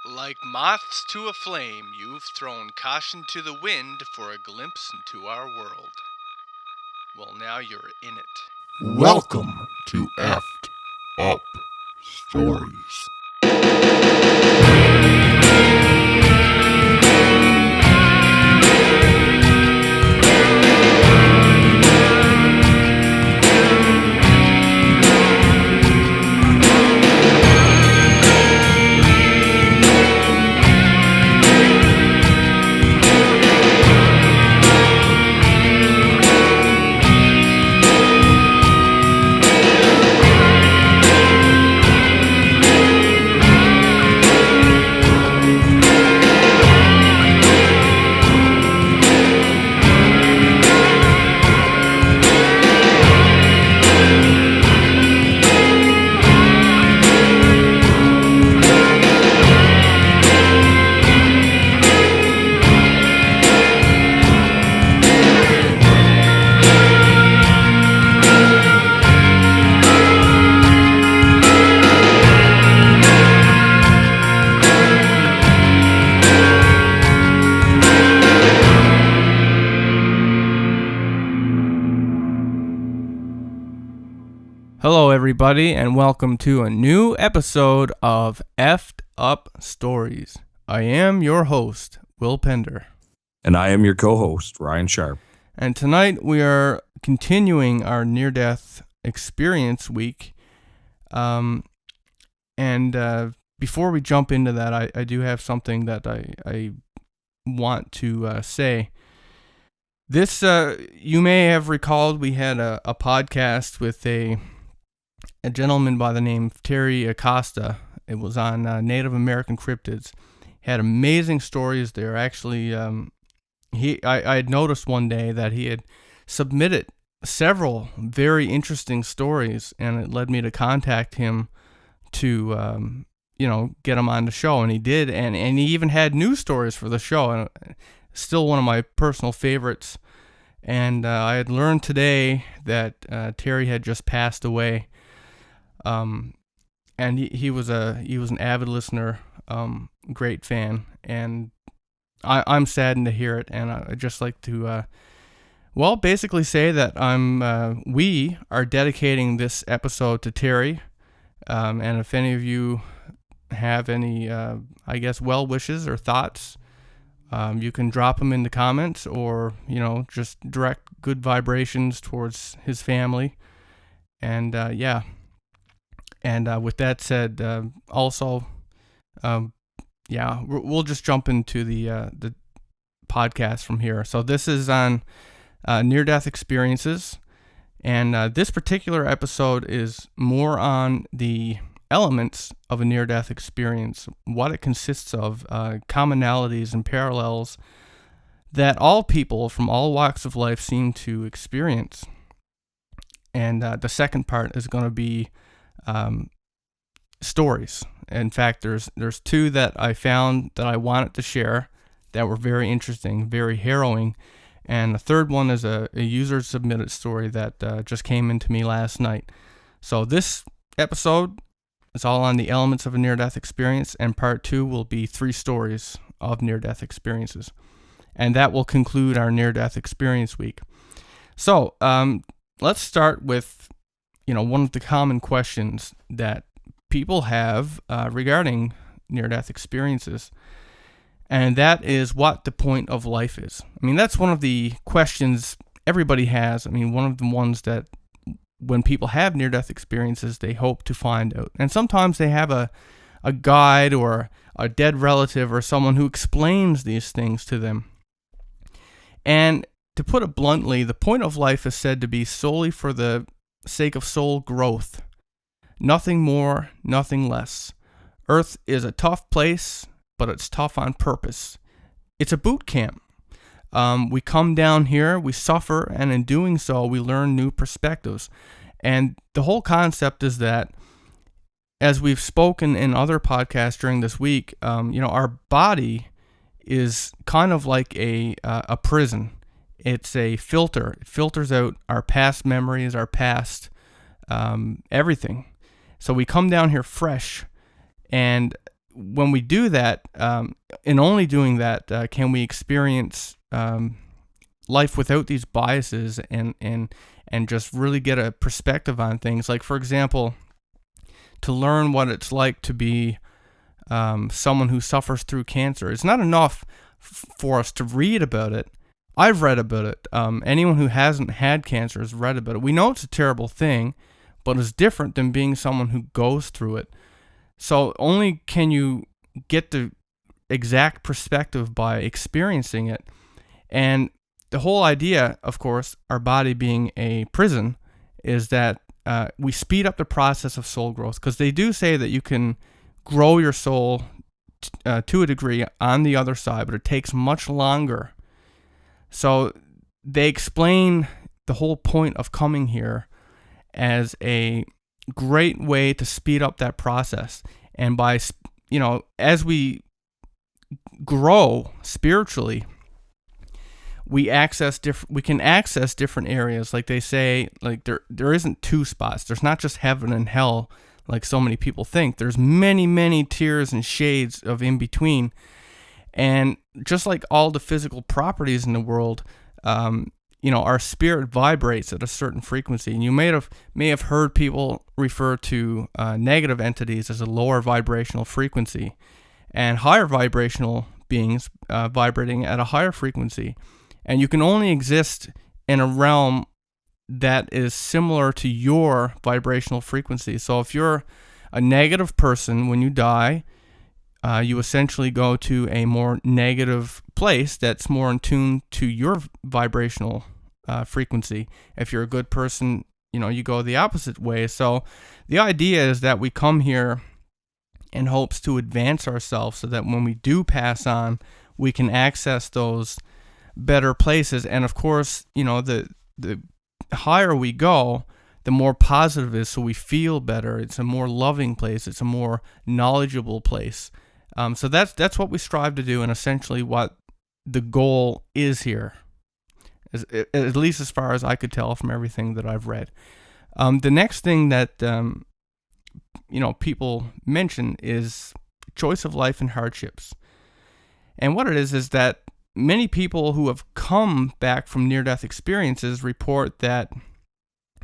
Like moths to a flame, you've thrown caution to the wind for a glimpse into our world. Well, now you're in it. Welcome to Effed Up Stories. Hello, everybody, and welcome to a new episode of Effed Up Stories. I am your host, Will Pender. And I am your co-host, Ryan Sharp. And tonight we are continuing our near-death experience week. And before we jump into that, I do have something that I want to say. This, you may have recalled, we had a podcast with a gentleman by the name of Terry Acosta. It was on Native American cryptids. He had amazing stories there. Actually, I had noticed one day that he had submitted several very interesting stories, and it led me to contact him to, get him on the show, and he did, and he even had news stories for the show, and still one of my personal favorites. And I had learned today that Terry had just passed away. And he was an avid listener, great fan, and I'm saddened to hear it. And I'd just like to, basically say that we are dedicating this episode to Terry. And if any of you have any, well wishes or thoughts, you can drop them in the comments, or just direct good vibrations towards his family. And And with that said, we'll just jump into the podcast from here. So this is on near-death experiences, and this particular episode is more on the elements of a near-death experience, what it consists of, commonalities and parallels that all people from all walks of life seem to experience. And the second part is going to be stories. In fact, there's two that I found that I wanted to share that were very interesting, very harrowing, and the third one is a user submitted story that just came into me last night. So this episode is all on the elements of a near-death experience, and part 2 will be 3 stories of near-death experiences, and that will conclude our near-death experience week. So let's start with one of the common questions that people have regarding near-death experiences, and that is what the point of life is. I mean, that's one of the questions everybody has. I mean, one of the ones that when people have near-death experiences, they hope to find out. And sometimes they have a guide or a dead relative or someone who explains these things to them. And to put it bluntly, the point of life is said to be solely for the sake of soul growth. Nothing more, nothing less. Earth is a tough place, but it's tough on purpose. It's a boot camp. We come down here, we suffer, and in doing so, we learn new perspectives. And the whole concept is that, as we've spoken in other podcasts during this week, our body is kind of like a prison. It's a filter. It filters out our past memories, our past everything. So we come down here fresh, and when we do that, in only doing that, can we experience life without these biases and just really get a perspective on things. Like, for example, to learn what it's like to be someone who suffers through cancer. It's not enough for us to read about it. I've read about it. Anyone who hasn't had cancer has read about it. We know it's a terrible thing, but it's different than being someone who goes through it. So only can you get the exact perspective by experiencing it. And the whole idea, of course, our body being a prison, is that we speed up the process of soul growth, because they do say that you can grow your soul to a degree on the other side, but it takes much longer. So they explain the whole point of coming here as a great way to speed up that process. And by, as we grow spiritually, we can access different areas. Like they say, like there isn't two spots. There's not just heaven and hell like so many people think. There's many, many tiers and shades of in between. And just like all the physical properties in the world, our spirit vibrates at a certain frequency. And you may have heard people refer to negative entities as a lower vibrational frequency, and higher vibrational beings vibrating at a higher frequency. And you can only exist in a realm that is similar to your vibrational frequency. So if you're a negative person, when you die, you essentially go to a more negative place that's more in tune to your vibrational frequency. If you're a good person, you go the opposite way. So the idea is that we come here in hopes to advance ourselves so that when we do pass on, we can access those better places. And of course, the higher we go, the more positive it is, so we feel better. It's a more loving place. It's a more knowledgeable place. So that's what we strive to do, and essentially what the goal is here, at least as far as I could tell from everything that I've read. The next thing that people mention is choice of life and hardships. And what it is that many people who have come back from near-death experiences report that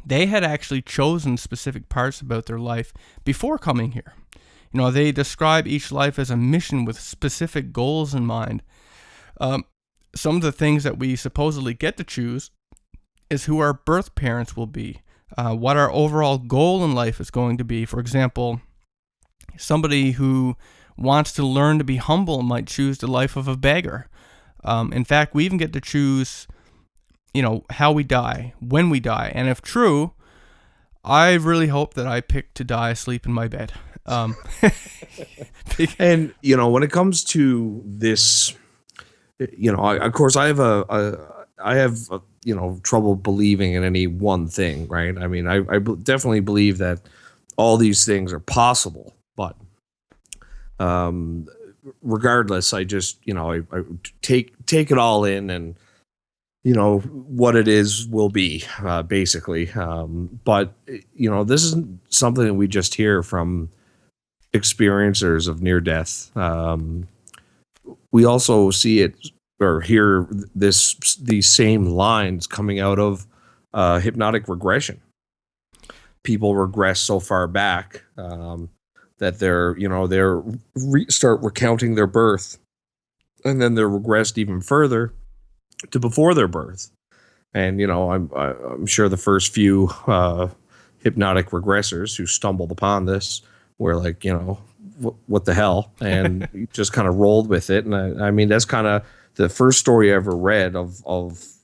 they had actually chosen specific parts about their life before coming here. They describe each life as a mission with specific goals in mind. Some of the things that we supposedly get to choose is who our birth parents will be, what our overall goal in life is going to be. For example, somebody who wants to learn to be humble might choose the life of a beggar. In fact, we even get to choose, how we die, when we die. And if true, I really hope that I pick to die asleep in my bed. And, when it comes to this, of course, I have trouble believing in any one thing, right? I mean, I definitely believe that all these things are possible, but regardless, I just, I take it all in, and, what it is will be, basically. But, this isn't something that we just hear from experiencers of near death. We also see it or hear these same lines coming out of hypnotic regression. People regress so far back that they're start recounting their birth, and then they're regressed even further to before their birth. And I'm sure the first few hypnotic regressors who stumbled upon this were like, what the hell, and just kind of rolled with it. And I mean, that's kind of the first story I ever read of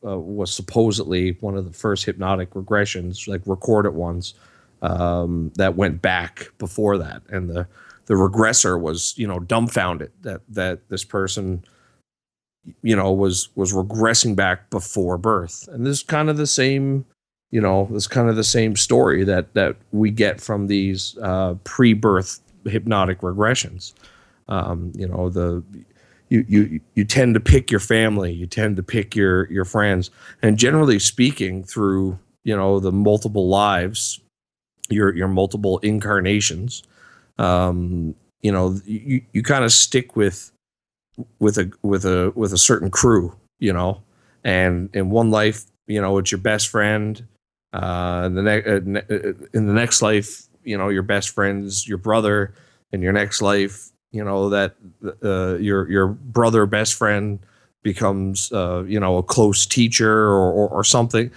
was supposedly one of the first hypnotic regressions, like recorded ones, that went back before that. And the regressor was, dumbfounded that this person, was regressing back before birth. And this is kind of the same, story that we get from these pre-birth hypnotic regressions. You tend to pick your family, you tend to pick your friends, and generally speaking, through the multiple lives, your multiple incarnations, you kind of stick with a certain crew, and in one life, it's your best friend. In the next life, your best friend's your brother. In your next life, that your brother best friend becomes a close teacher or something.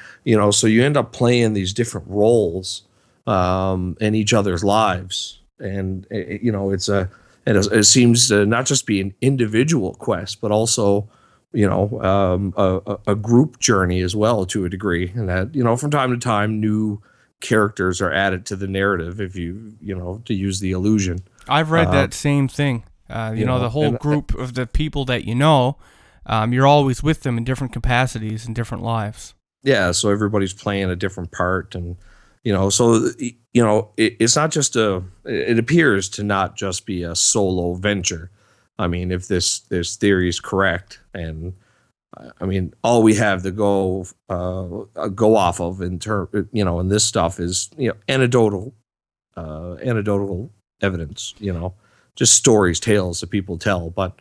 So you end up playing these different roles in each other's lives, and it seems to not just be an individual quest, but also a group journey as well, to a degree, and that from time to time new characters are added to the narrative, if to use the illusion. I've read that same thing. The whole group of the people that you're always with them in different capacities in different lives. Yeah, so everybody's playing a different part, and so it's not just it appears to not just be a solo venture. I mean, if this theory is correct, and I mean, all we have to go off of in this stuff is anecdotal evidence, just stories, tales that people tell. But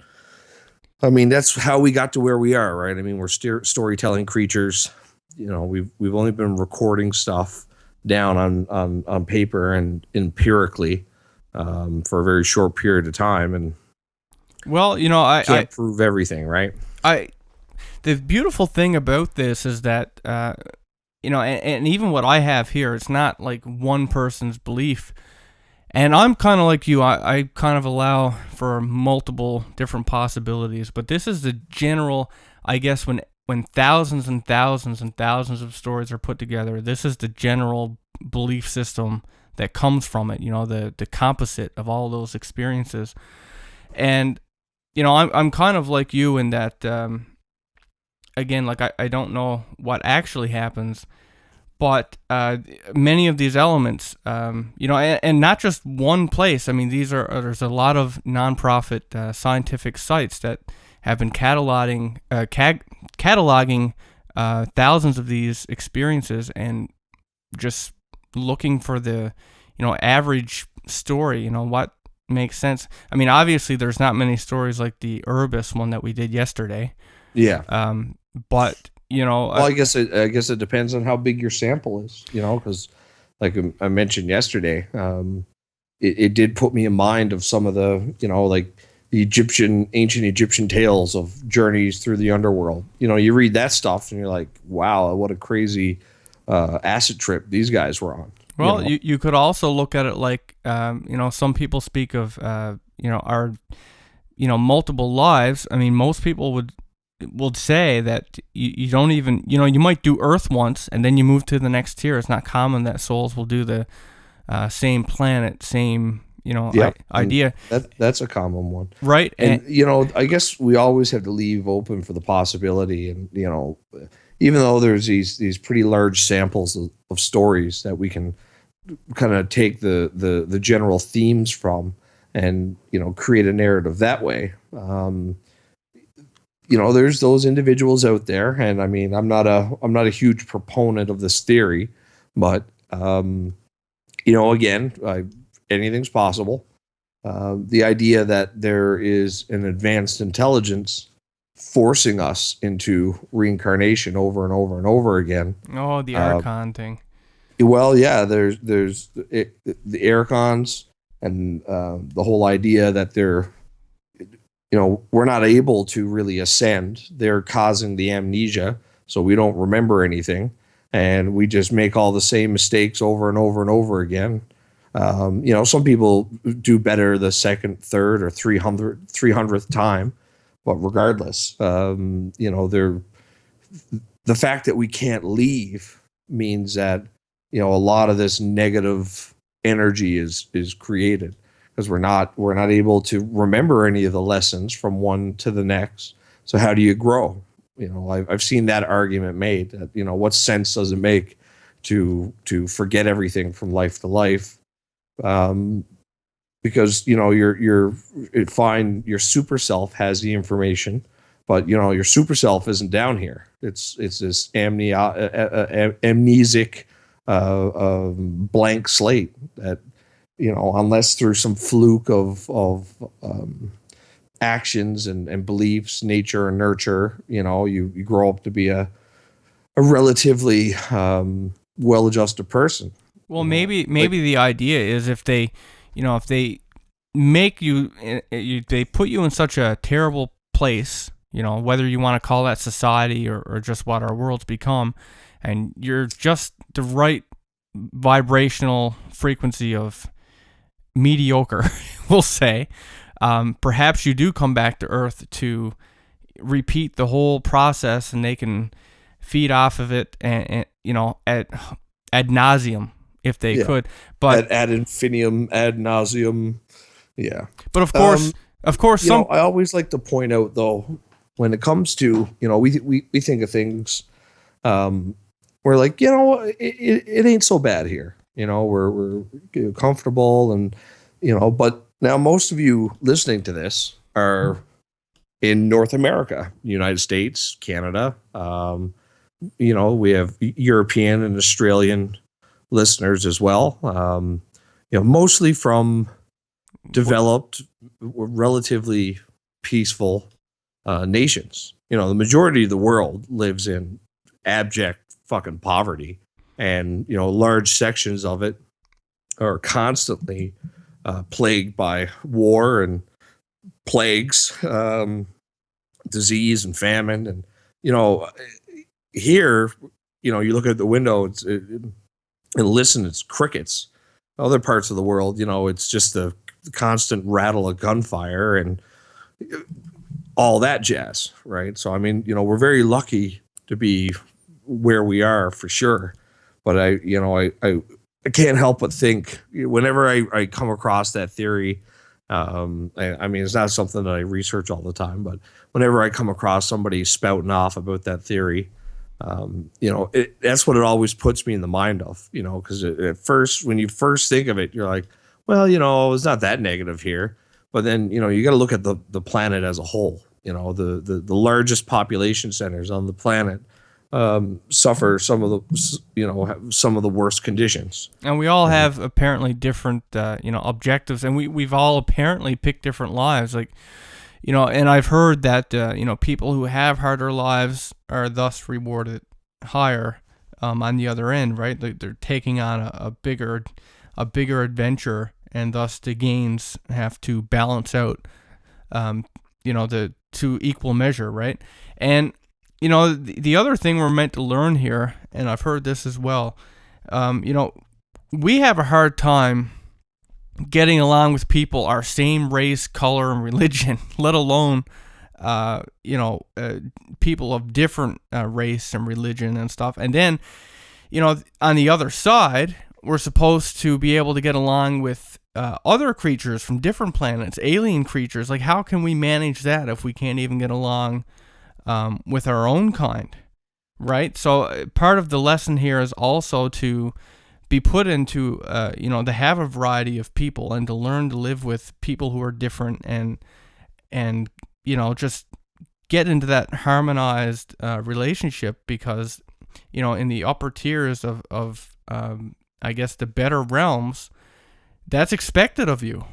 I mean, that's how we got to where we are, right? I mean, we're storytelling creatures. We've only been recording stuff down on paper and empirically for a very short period of time, and I can't prove everything, right? The beautiful thing about this is that and even what I have here, it's not like one person's belief. And I'm kind of like you. I kind of allow for multiple different possibilities, but this is the general, I guess, when thousands and thousands and thousands of stories are put together, this is the general belief system that comes from it, the composite of all those experiences. And, I'm kind of like you in that, again, like I don't know what actually happens, but many of these elements, and not just one place. I mean, there's a lot of nonprofit scientific sites that have been cataloging thousands of these experiences and just looking for the average story, what makes sense. I mean, obviously there's not many stories like the Urbis one that we did yesterday. Yeah. But well, I guess it depends on how big your sample is, because like I mentioned yesterday, it did put me in mind of some of the, like the ancient Egyptian tales of journeys through the underworld. You read that stuff and you're like, wow, what a crazy acid trip these guys were on. Well, you could also look at it like, some people speak of, our, multiple lives. I mean, most people would say that you don't even, you might do Earth once and then you move to the next tier. It's not common that souls will do the same planet, same, idea. That's a common one. Right. And, I guess we always have to leave open for the possibility. And, even though there's these pretty large samples of stories that we can kind of take the general themes from and, create a narrative that way. There's those individuals out there, and I mean, I'm not a huge proponent of this theory, but again, anything's possible. The idea that there is an advanced intelligence forcing us into reincarnation over and over and over again. Oh, the Archon thing. Well, yeah, there's the Archons, and the whole idea that they're we're not able to really ascend. They're causing the amnesia, so we don't remember anything, and we just make all the same mistakes over and over and over again. Some people do better the second, third, or 300th time, but regardless, the fact that we can't leave means that a lot of this negative energy is created. Because we're not able to remember any of the lessons from one to the next. So how do you grow? I've seen that argument made that what sense does it make to forget everything from life to life? Because your super self has the information, but your super self isn't down here. It's this amnesic blank slate that unless through some fluke of actions and beliefs, nature and nurture, you grow up to be a relatively well-adjusted person. Well, maybe the idea is if they make you, they put you in such a terrible place, whether you want to call that society or just what our world's become, and you're just the right vibrational frequency of mediocre, we'll say, perhaps you do come back to Earth to repeat the whole process, and they can feed off of it and ad nauseum if they could, but ad infinitum, ad nauseum. Yeah. But of course, I always like to point out, though, when it comes to, we think of things, we're like, it ain't so bad here. We're comfortable and, but now most of you listening to this are in North America, United States, Canada. We have European and Australian listeners as well. Mostly from developed, relatively peaceful nations. The majority of the world lives in abject fucking poverty, and large sections of it are constantly plagued by war and plagues, disease and famine. And here, you look at the window and listen, it's crickets. Other parts of the world, it's just the constant rattle of gunfire and all that jazz, right? So, we're very lucky to be where we are for sure. But I can't help but think whenever I come across that theory, it's not something that I research all the time, but whenever I come across somebody spouting off about that theory, that's what it always puts me in the mind of, because at first, when you first think of it, you're like, well, it's not that negative here. But then, you got to look at the planet as a whole. The largest population centers on the planet suffer some of the worst conditions. And we all have apparently different, objectives, and we've all apparently picked different lives. Like, and I've heard that, people who have harder lives are thus rewarded higher on the other end, right? They're taking on a bigger adventure, and thus the gains have to balance out, to equal measure, right? And, the other thing we're meant to learn here, and I've heard this as well, we have a hard time getting along with people our same race, color, and religion, let alone, people of different race and religion and stuff. And then, on the other side, we're supposed to be able to get along with other creatures from different planets, alien creatures. Like, how can we manage that if we can't even get along with our own kind, right? So part of the lesson here is also to be put into, to have a variety of people and to learn to live with people who are different and just get into that harmonized relationship, because, in the upper tiers of I guess the better realms, that's expected of you,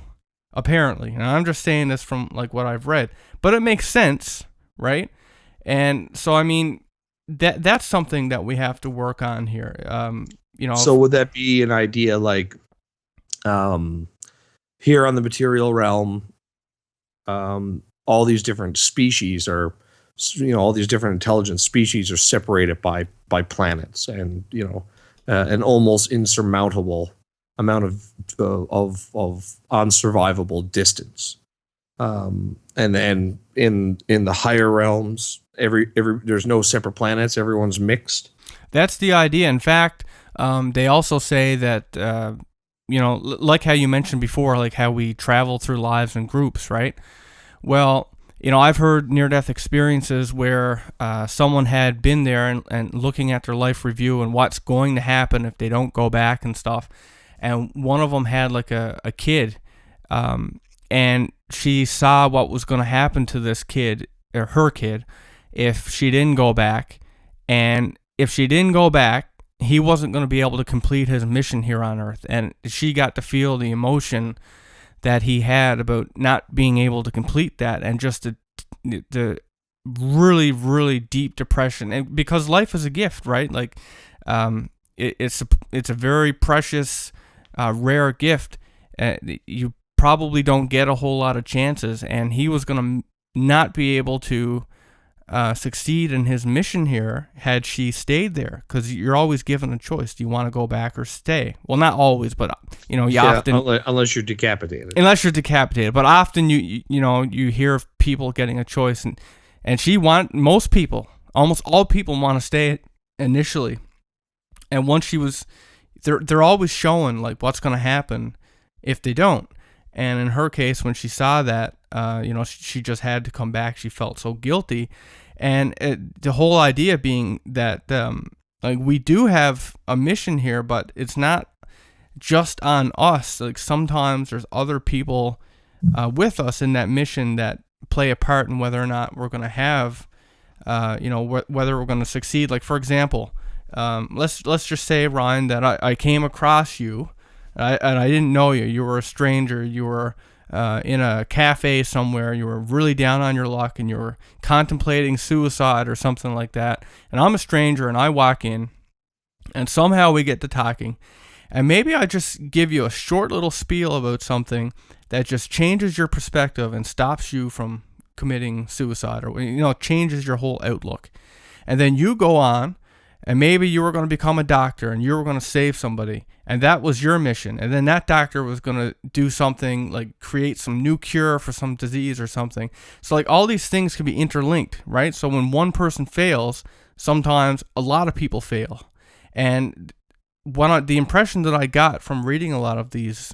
apparently. And I'm just saying this from like what I've read, but it makes sense, right? And so, that's something that we have to work on here. So would that be an idea like, here on the material realm, all these different species are, all these different intelligent species are separated by planets, and an almost insurmountable amount of unsurvivable distance. And then in the higher realms, every there's no separate planets. Everyone's mixed. That's the idea. In fact, they also say that, like how you mentioned before, like how we travel through lives in groups, right? Well, I've heard near-death experiences where someone had been there and looking at their life review and what's going to happen if they don't go back and stuff. And one of them had like a kid, and she saw what was going to happen to this kid, or her kid, if she didn't go back. And if she didn't go back, he wasn't going to be able to complete his mission here on Earth, and she got to feel the emotion that he had about not being able to complete that, and just the really, really deep depression. And because life is a gift, right? Like, it's a very precious, rare gift. You probably don't get a whole lot of chances, and he was going to not be able to succeed in his mission here had she stayed there, because you're always given a choice. Do you want to go back or stay? Well, not always, but you often, unless you're decapitated. But often you hear of people getting a choice, and most people, almost all people, want to stay initially. And once she was, they're always showing like what's going to happen if they don't. And in her case, when she saw that, she just had to come back. She felt so guilty. And the whole idea being that, like, we do have a mission here, but it's not just on us. Like, sometimes there's other people with us in that mission that play a part in whether or not we're going to have, whether we're going to succeed. Like, for example, let's just say, Ryan, that I came across you, and I didn't know you. You were a stranger. You were in a cafe somewhere. You were really down on your luck, and you were contemplating suicide or something like that. And I'm a stranger, and I walk in, and somehow we get to talking. And maybe I just give you a short little spiel about something that just changes your perspective and stops you from committing suicide, or changes your whole outlook. And then you go on, and maybe you were going to become a doctor, and you were going to save somebody, and that was your mission. And then that doctor was going to do something like create some new cure for some disease or something. So like all these things can be interlinked, right? So when one person fails, sometimes a lot of people fail. And the impression that I got from reading a lot of these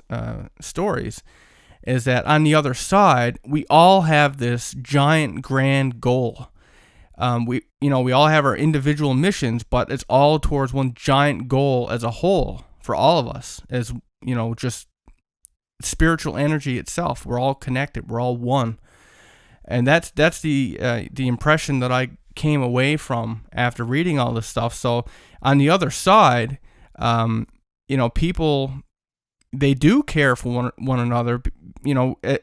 stories is that on the other side, we all have this giant grand goal. We all have our individual missions, but it's all towards one giant goal as a whole for all of us, as just spiritual energy itself. We're all connected. We're all one, and that's the impression that I came away from after reading all this stuff. So on the other side, people, they do care for one another.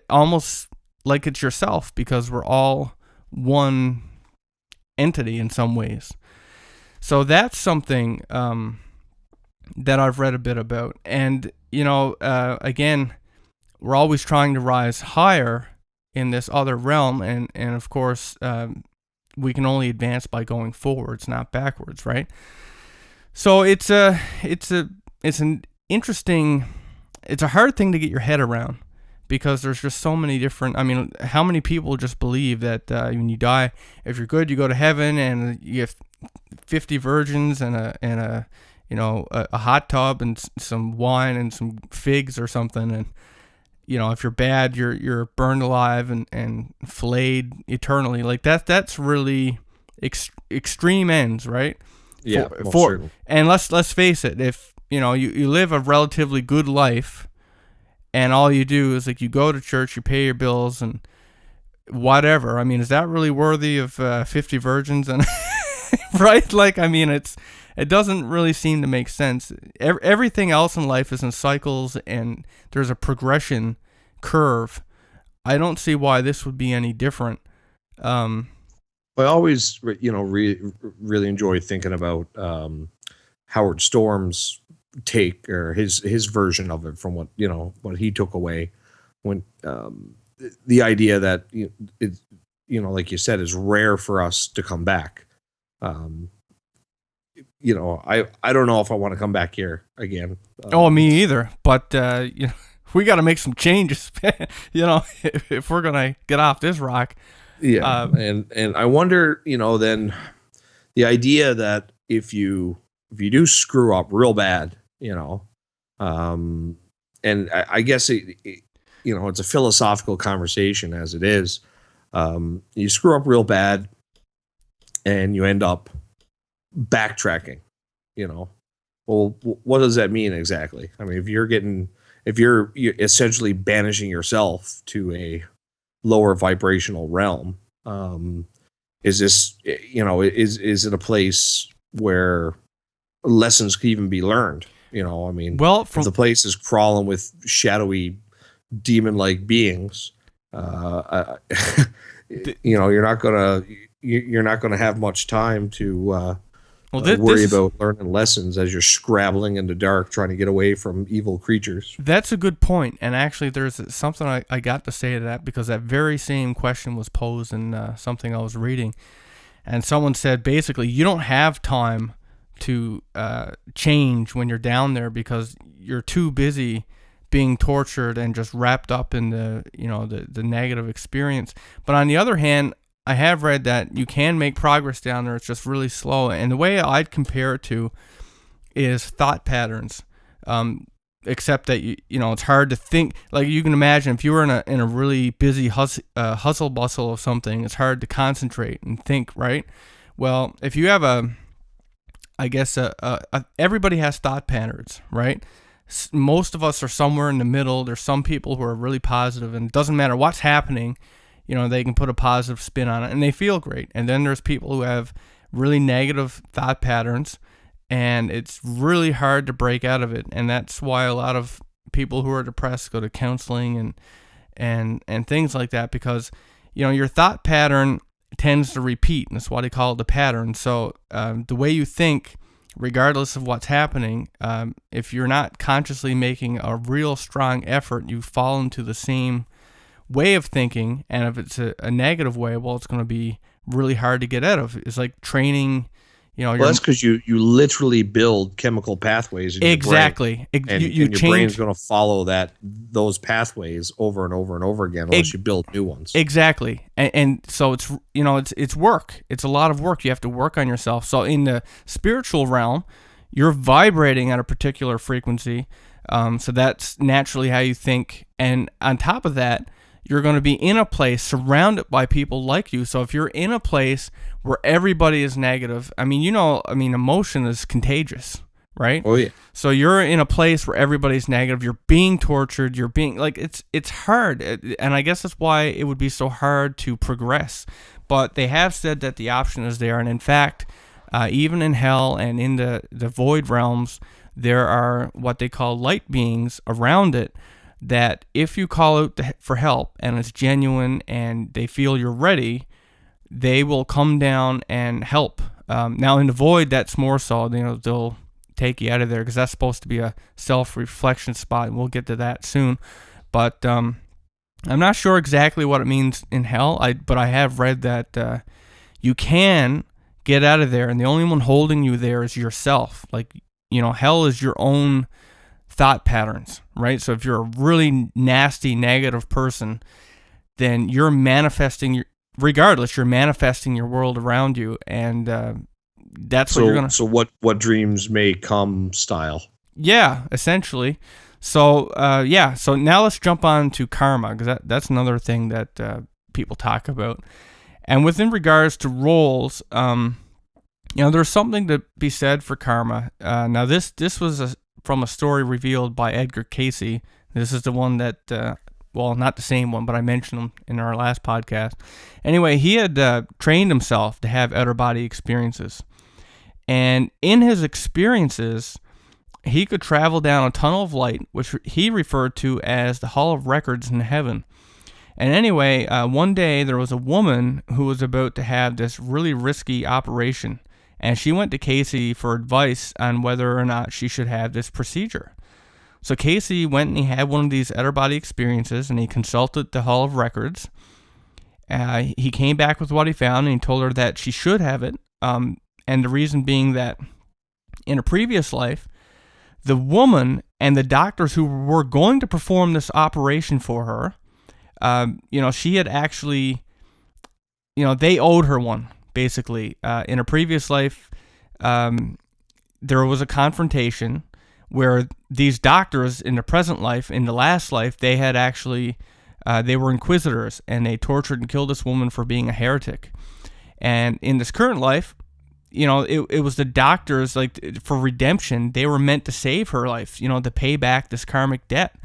Almost like it's yourself, because we're all one entity in some ways. So that's something that I've read a bit about. And again, we're always trying to rise higher in this other realm, and of course we can only advance by going forwards, not backwards, right? So it's a hard thing to get your head around, because there's just so many different. I mean, how many people just believe that when you die, if you're good, you go to heaven, and you have 50 virgins and a hot tub and some wine and some figs or something, and if you're bad, you're burned alive and filleted eternally. Like that's really extreme ends, right? Yeah, and let's face it, if you live a relatively good life, and all you do is like you go to church, you pay your bills, and whatever. I mean, is that really worthy of 50 virgins? And right? Like, I mean, it doesn't really seem to make sense. Everything else in life is in cycles, and there's a progression curve. I don't see why this would be any different. I always, really enjoy thinking about Howard Storm's take, or his version of it, from what he took away, when the idea that it, like you said, is rare for us to come back. I don't know if I want to come back here again. Me either. But we got to make some changes. If we're gonna get off this rock. Yeah, and I wonder, then the idea that if you do screw up real bad, and I guess it's a philosophical conversation as it is. You screw up real bad, and you end up backtracking. Well, what does that mean exactly? I mean, if you're essentially banishing yourself to a lower vibrational realm, is this, is it a place where lessons could even be learned. You know, I mean, Well, if the place is crawling with shadowy demon-like beings, you know, you're not gonna have much time to worry about learning lessons as you're scrabbling in the dark trying to get away from evil creatures. That's a good point. And actually, there's something I got to say to that, because that very same question was posed in something I was reading. And someone said, basically, you don't have time to change when you're down there because you're too busy being tortured and just wrapped up in the negative experience. But on the other hand, I have read that you can make progress down there. It's just really slow. And the way I'd compare it to is thought patterns. Except that you know it's hard to think. Like you can imagine, if you were in a really busy hustle bustle of something, it's hard to concentrate and think, right? Well, if you have everybody has thought patterns, right? Most of us are somewhere in the middle. There's some people who are really positive, and it doesn't matter what's happening. You know, they can put a positive spin on it and they feel great. And then there's people who have really negative thought patterns, and it's really hard to break out of it. And that's why a lot of people who are depressed go to counseling and things like that, because, you know, your thought pattern tends to repeat, and that's why they call it the pattern. So the way you think, regardless of what's happening, if you're not consciously making a real strong effort, you fall into the same way of thinking. And if it's a negative way, well, it's going to be really hard to get out of. It's like training, you know. Well, that's because you literally build chemical pathways in your brain. And your brain's going to follow those pathways over and over and over again unless you build new ones. Exactly. And so it's, you know, it's work. It's a lot of work. You have to work on yourself. So in the spiritual realm, you're vibrating at a particular frequency. So that's naturally how you think. And on top of that, you're going to be in a place surrounded by people like you. So if you're in a place where everybody is negative, emotion is contagious, right? Oh yeah. So you're in a place where everybody's negative. You're being tortured. You're being it's hard, and I guess that's why it would be so hard to progress. But they have said that the option is there, and in fact, even in hell and in the void realms, there are what they call light beings around it, that if you call out for help and it's genuine and they feel you're ready, they will come down and help. Now in the void, that's more so, you know, they'll take you out of there because that's supposed to be a self-reflection spot, and we'll get to that soon. But I'm not sure exactly what it means in hell, but I have read that you can get out of there, and the only one holding you there is yourself. Like, you know, hell is your own thought patterns, right? So if you're a really nasty, negative person, then you're manifesting regardless, you're manifesting your world around you, and that's what you're gonna. So what dreams may come style? Yeah, essentially. So So now let's jump on to karma, because that's another thing that people talk about. And within regards to roles, there's something to be said for karma. Now this was from a story revealed by Edgar Cayce. This is the one that, not the same one, but I mentioned him in our last podcast. Anyway, he had trained himself to have outer-body experiences. And in his experiences, he could travel down a tunnel of light, which he referred to as the Hall of Records in heaven. And anyway, one day there was a woman who was about to have this really risky operation. And she went to Cayce for advice on whether or not she should have this procedure. So Cayce went and he had one of these outer-body experiences, and he consulted the Hall of Records. He came back with what he found, and he told her that she should have it. And the reason being that in a previous life, the woman and the doctors who were going to perform this operation for her, she had actually, they owed her one. Basically, in a previous life, there was a confrontation where these doctors in the present life, in the last life, they had actually, they were inquisitors, and they tortured and killed this woman for being a heretic. And in this current life, it was the doctors, like, for redemption, they were meant to save her life, to pay back this karmic debt.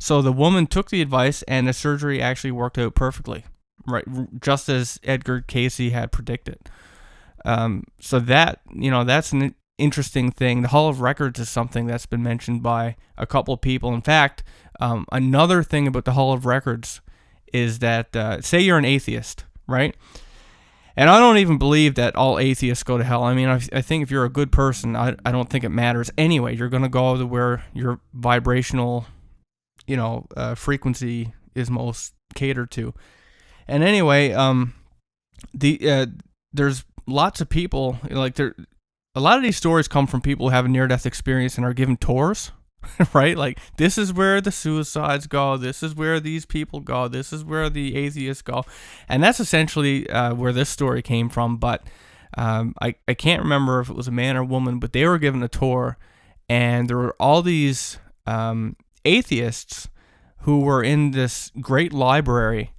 So the woman took the advice, and the surgery actually worked out perfectly. Right, just as Edgar Cayce had predicted. So that, that's an interesting thing. The Hall of Records is something that's been mentioned by a couple of people. In fact, another thing about the Hall of Records is that, say you're an atheist, right? And I don't even believe that all atheists go to hell. I mean, I think if you're a good person, I don't think it matters anyway. You're going to go to where your vibrational, frequency is most catered to. And anyway, there's lots of people, a lot of these stories come from people who have a near-death experience and are given tours, right? Like, this is where the suicides go, this is where these people go, this is where the atheists go. And that's essentially where this story came from. But I can't remember if it was a man or woman, but they were given a tour, and there were all these atheists who were in this great library.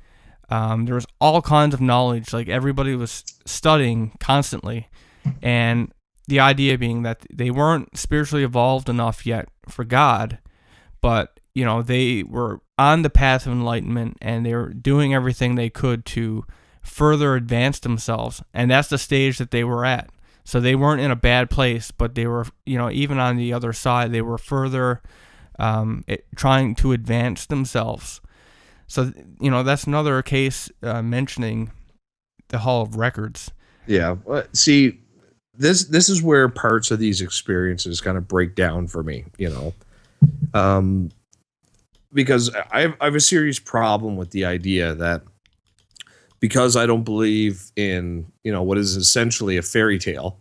There was all kinds of knowledge, like everybody was studying constantly, and the idea being that they weren't spiritually evolved enough yet for God, but they were on the path of enlightenment, and they were doing everything they could to further advance themselves, and that's the stage that they were at. So they weren't in a bad place, but they were, even on the other side, they were further trying to advance themselves. So, that's another case mentioning the Hall of Records. Yeah. See, this is where parts of these experiences kind of break down for me, because I have a serious problem with the idea that because I don't believe in, what is essentially a fairy tale,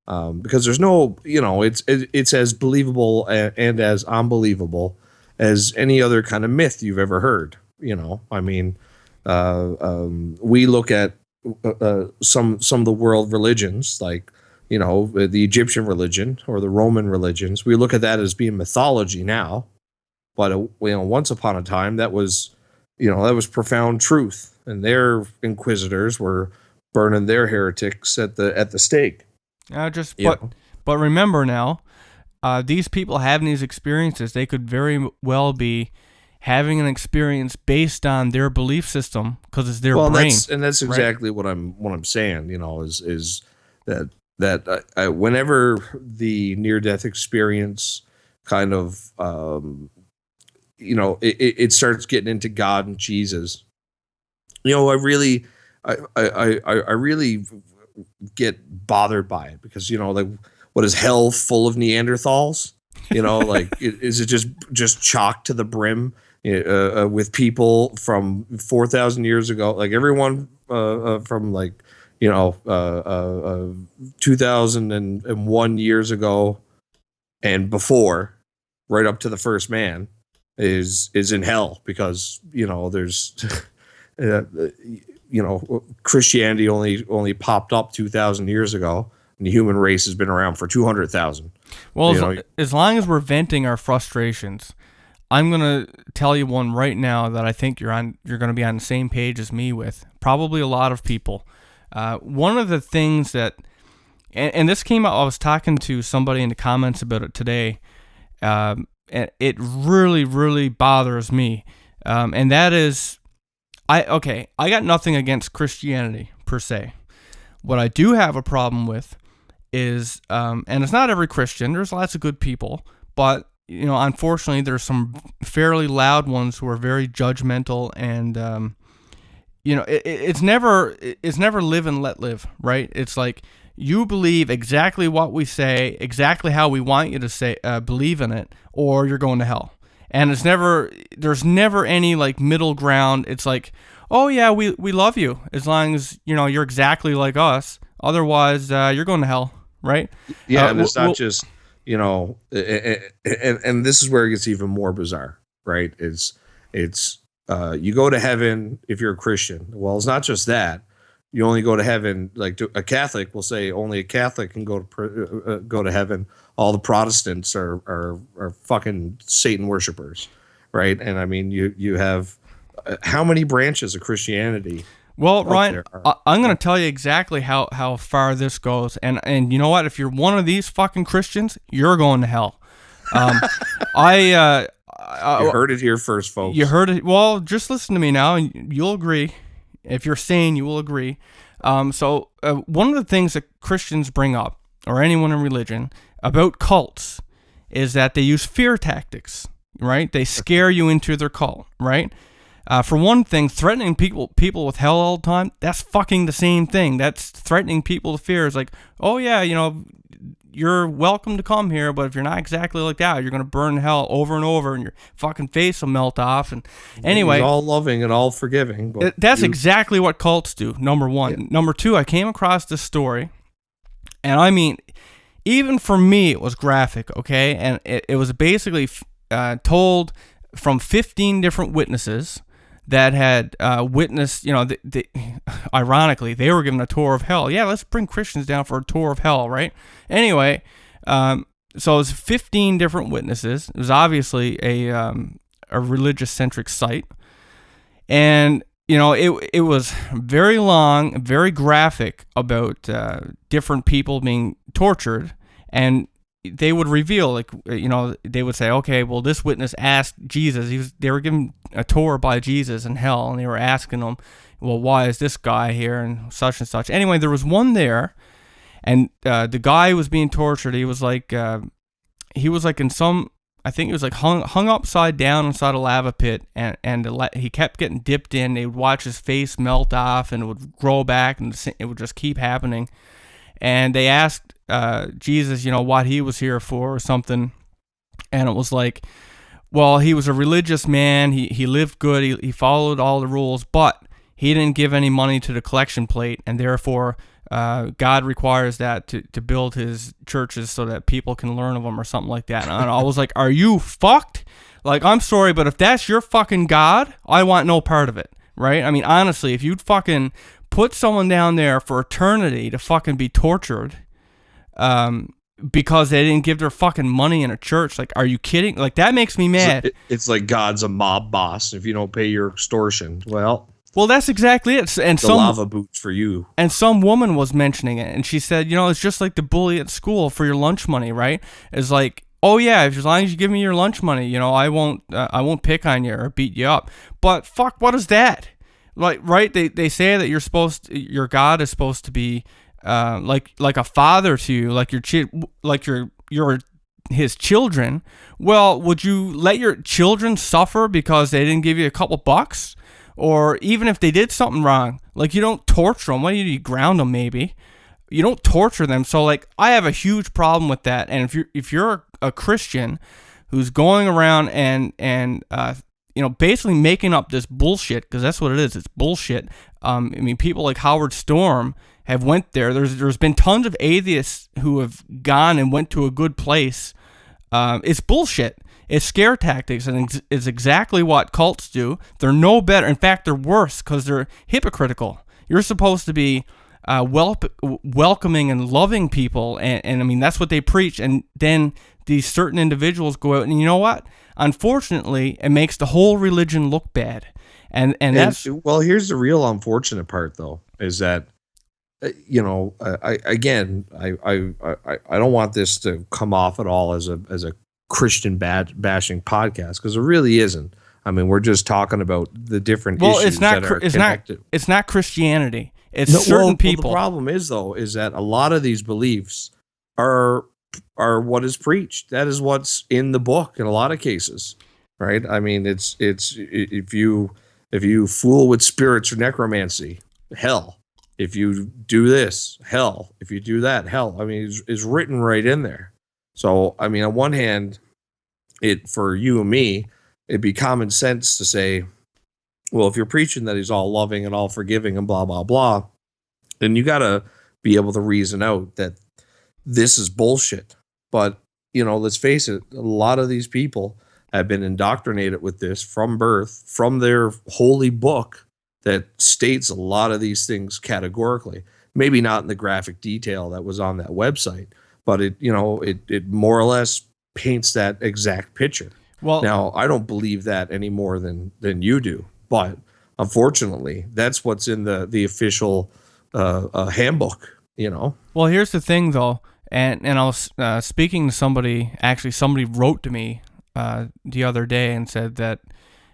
because there's no, it's as believable and as unbelievable as any other kind of myth you've ever heard. I mean, we look at some of the world religions, like, the Egyptian religion or the Roman religions. We look at that as being mythology now, but once upon a time that was profound truth, and their inquisitors were burning their heretics at the stake. But remember now, these people having these experiences, they could very well be having an experience based on their belief system, because it's their brain. That's exactly what I'm saying. Is that whenever the near-death experience kind of it starts getting into God and Jesus, I really get bothered by it, because like, what is hell full of Neanderthals? Is it just chock to the brim with people from 4,000 years ago? Like, everyone from 2001 years ago and before, right up to the first man, is in hell, because there's Christianity only popped up 2,000 years ago, and the human race has been around for 200,000. Well, as long as we're venting our frustrations, I'm gonna tell you one right now that I think you're gonna be on the same page as me with. Probably a lot of people. One of the things that, and this came out, I was talking to somebody in the comments about it today, and it really, really bothers me, and that is, I got nothing against Christianity per se. What I do have a problem with is, and it's not every Christian, there's lots of good people, but unfortunately there's some fairly loud ones who are very judgmental, and it's never live and let live, right? It's like, you believe exactly what we say, exactly how we want you to say, believe in it, or you're going to hell. And there's never any like middle ground. It's like, oh yeah, we love you as long as you're exactly like us. Otherwise, you're going to hell, right? Yeah, and it's not just and this is where it gets even more bizarre, right? It's you go to heaven if you're a Christian. Well, it's not just that. You only go to heaven, like a Catholic will say only a Catholic can go to heaven. All the Protestants are fucking Satan worshipers, right? And I mean, you have how many branches of Christianity? Well, Ryan, I'm going to tell you exactly how far this goes, and you know what? If you're one of these fucking Christians, you're going to hell. You heard it here first, folks. You heard it. Well, just listen to me now, and you'll agree. If you're sane, you will agree. So one of the things that Christians bring up, or anyone in religion about cults is that they use fear tactics, right? They scare you into their cult, right? For one thing, threatening people with hell all the time, that's fucking the same thing. That's threatening people to fear. It's like, oh yeah, you're welcome to come here, but if you're not exactly like that, you're going to burn in hell over and over, and your fucking face will melt off. And anyway, he's all loving and all forgiving. But that's exactly what cults do, number one. Yeah. Number two, I came across this story, and I mean, even for me, it was graphic, okay? And it was basically told from 15 different witnesses that had witnessed, ironically, they were given a tour of hell. Yeah, let's bring Christians down for a tour of hell, right? Anyway, so it was 15 different witnesses. It was obviously a religious-centric site. And, it was very long, very graphic about different people being tortured. And they would reveal, they would say, okay, well, this witness asked Jesus. They were given a tour by Jesus in hell, and they were asking him, well, why is this guy here and such and such. Anyway, there was one there, and the guy who was being tortured, he was like in some, I think it was like hung upside down inside a lava pit, and he kept getting dipped in. They would watch his face melt off, and it would grow back, and it would just keep happening. And they asked Jesus, what he was here for or something. And it was like, well, he was a religious man. He lived good. He followed all the rules, but he didn't give any money to the collection plate. And therefore, God requires that to build his churches so that people can learn of them or something like that. And I was like, are you fucked? Like, I'm sorry, but if that's your fucking God, I want no part of it, right? I mean, honestly, if you'd fucking put someone down there for eternity to fucking be tortured because they didn't give their fucking money in a church, like, are you kidding? Like, that makes me mad. It's like God's a mob boss. If you don't pay your extortion, well, that's exactly it. And the lava boots for you. And some woman was mentioning it, and she said, it's just like the bully at school for your lunch money, right? It's like, oh yeah, as long as you give me your lunch money, I won't pick on you or beat you up. But fuck, what is that? Like, right? They say that your God is supposed to be like a father to you, like you're his children. Well, would you let your children suffer because they didn't give you a couple bucks? Or even if they did something wrong, like, you don't torture them. What do you ground them? Maybe you don't torture them. So, like, I have a huge problem with that. And if you're a Christian who's going around and basically making up this bullshit, because that's what it is. It's bullshit. I mean, people like Howard Storm have went there. There's been tons of atheists who have gone and went to a good place. It's bullshit. It's scare tactics, and it's exactly what cults do. They're no better. In fact, they're worse because they're hypocritical. You're supposed to be welcoming and loving people, and I mean, that's what they preach. And then these certain individuals go out, and you know what? Unfortunately, it makes the whole religion look bad. And that's, well, here's the real unfortunate part, though, is that I don't want this to come off at all as a Christian bashing podcast, because it really isn't. I mean, we're just talking about the different issues that are connected. It's not Christianity. It's certain people. Well, the problem is, though, is that a lot of these beliefs are what is preached. That is what's in the book in a lot of cases, right? I mean, it's if you fool with spirits or necromancy, hell. If you do this, hell. If you do that, hell. I mean, it's written right in there. So, I mean, on one hand, for you and me, it'd be common sense to say, well, if you're preaching that he's all loving and all forgiving and blah, blah, blah, then you got to be able to reason out that this is bullshit. But, let's face it, a lot of these people have been indoctrinated with this from birth, from their holy book that states a lot of these things categorically. Maybe not in the graphic detail that was on that website, but it more or less paints that exact picture. Well, now, I don't believe that any more than you do, but unfortunately, that's what's in the official handbook. Well, here's the thing, though, and I was speaking to somebody. Actually, somebody wrote to me the other day and said that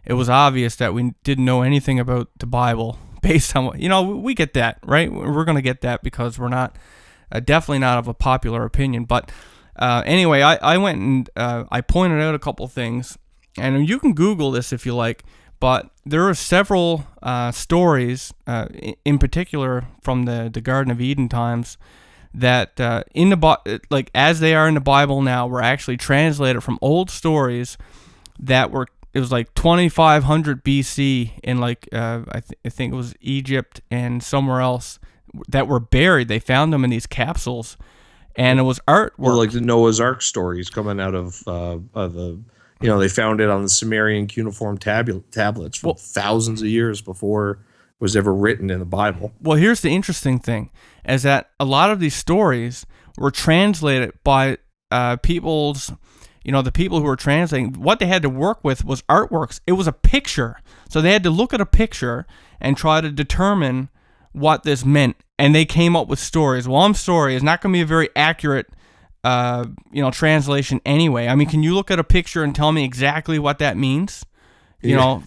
it was obvious that we didn't know anything about the Bible based on what we get that, right? We're going to get that because we're not definitely not of a popular opinion. But anyway, I went and I pointed out a couple things, and you can Google this if you like. But there are several stories, in particular from the Garden of Eden times, that as they are in the Bible now, were actually translated from old stories that were. It was like 2500 BC in like I think it was Egypt and somewhere else that were buried. They found them in these capsules, and it was artwork. Well, like the Noah's Ark stories coming out of the. They found it on the Sumerian cuneiform tablets from thousands of years before it was ever written in the Bible. Well, here's the interesting thing, is that a lot of these stories were translated by people's, the people who were translating. What they had to work with was artworks. It was a picture. So they had to look at a picture and try to determine what this meant. And they came up with stories. Well, I'm sorry, it's not going to be a very accurate translation anyway. I mean, can you look at a picture and tell me exactly what that means?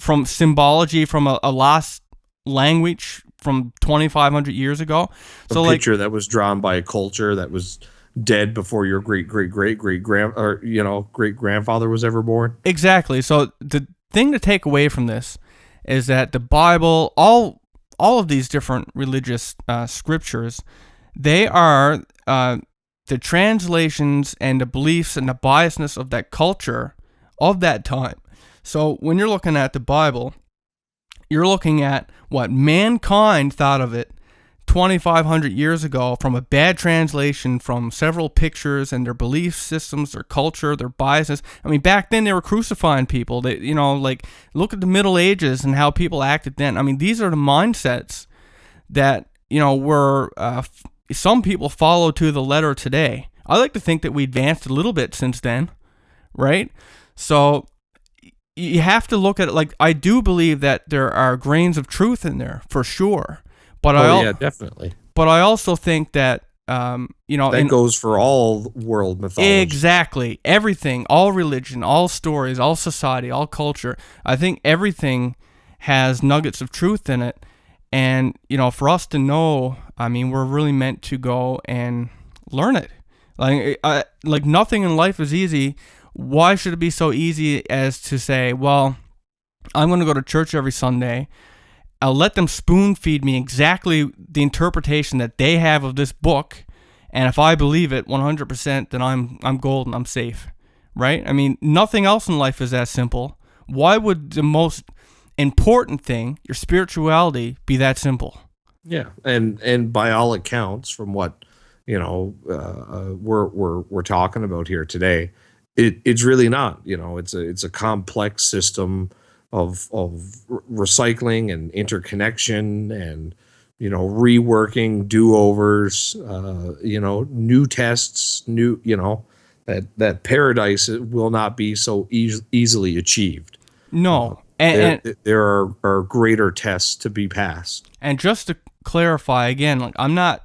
From symbology, from a lost language from 2,500 years ago. So a picture that was drawn by a culture that was dead before your great grandfather was ever born. Exactly. So the thing to take away from this is that the Bible, all of these different religious scriptures, they are the translations and the beliefs and the biasness of that culture of that time. So when you're looking at the Bible, you're looking at what mankind thought of it 2,500 years ago from a bad translation, from several pictures and their belief systems, their culture, their biases. I mean, back then they were crucifying people. They, look at the Middle Ages and how people acted then. I mean, these are the mindsets that, were some people follow to the letter today. I like to think that we advanced a little bit since then, right? So you have to look at it like, I do believe that there are grains of truth in there for sure. But definitely. But I also think that that goes for all world mythology. Exactly, everything, all religion, all stories, all society, all culture. I think everything has nuggets of truth in it, and for us to know, I mean, we're really meant to go and learn it. Like nothing in life is easy. Why should it be so easy as to say, well, I'm going to go to church every Sunday. I'll let them spoon feed me exactly the interpretation that they have of this book, and if I believe it 100%, then I'm golden, I'm safe, right? I mean, nothing else in life is that simple. Why would the most important thing, your spirituality, be that simple? Yeah, and by all accounts, from what we're talking about here today, it's really not. It's a complex system of recycling and interconnection and reworking, do-overs, new tests, that paradise will not be so easily achieved. No, there are greater tests to be passed. And just to clarify again, I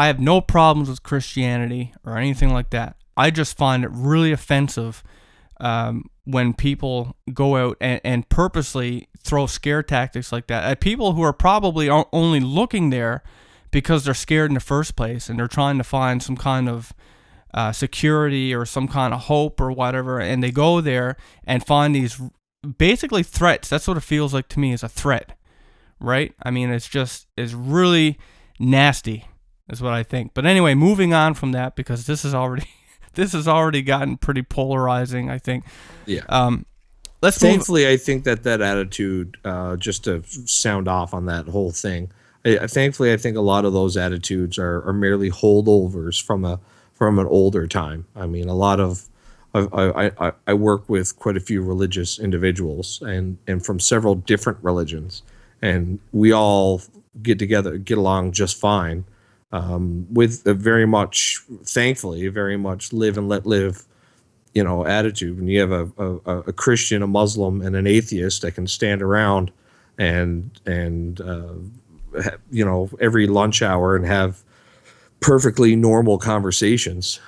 have no problems with Christianity or anything like that. I just find it really offensive when people go out and purposely throw scare tactics like that at people who are probably only looking there because they're scared in the first place, and they're trying to find some kind of security or some kind of hope or whatever, and they go there and find these basically threats. That's what it feels like to me, is a threat, right? I mean, it's really nasty is what I think. But anyway, moving on from that, because this has already gotten pretty polarizing, I think. Yeah. Thankfully, I think that attitude, just to sound off on that whole thing, thankfully, I think a lot of those attitudes are merely holdovers from an older time. I mean, a lot of I work with quite a few religious individuals and from several different religions, and we all get along just fine. With a very much, thankfully, very much live and let live, attitude. When you have a Christian, a Muslim, and an atheist that can stand around and every lunch hour and have perfectly normal conversations,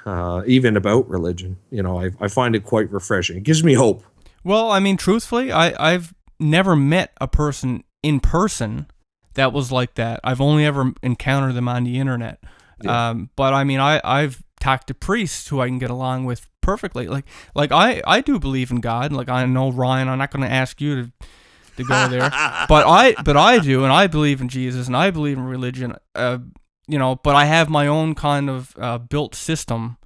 even about religion, I find it quite refreshing. It gives me hope. Well, I mean, truthfully, I've never met a person in person that was like that. I've only ever encountered them on the internet. Yeah. But I mean, I've talked to priests who I can get along with perfectly. Like I do believe in God. Like, I know, Ryan, I'm not going to ask you to go there, but I do, and I believe in Jesus, and I believe in religion. But I have my own kind of built system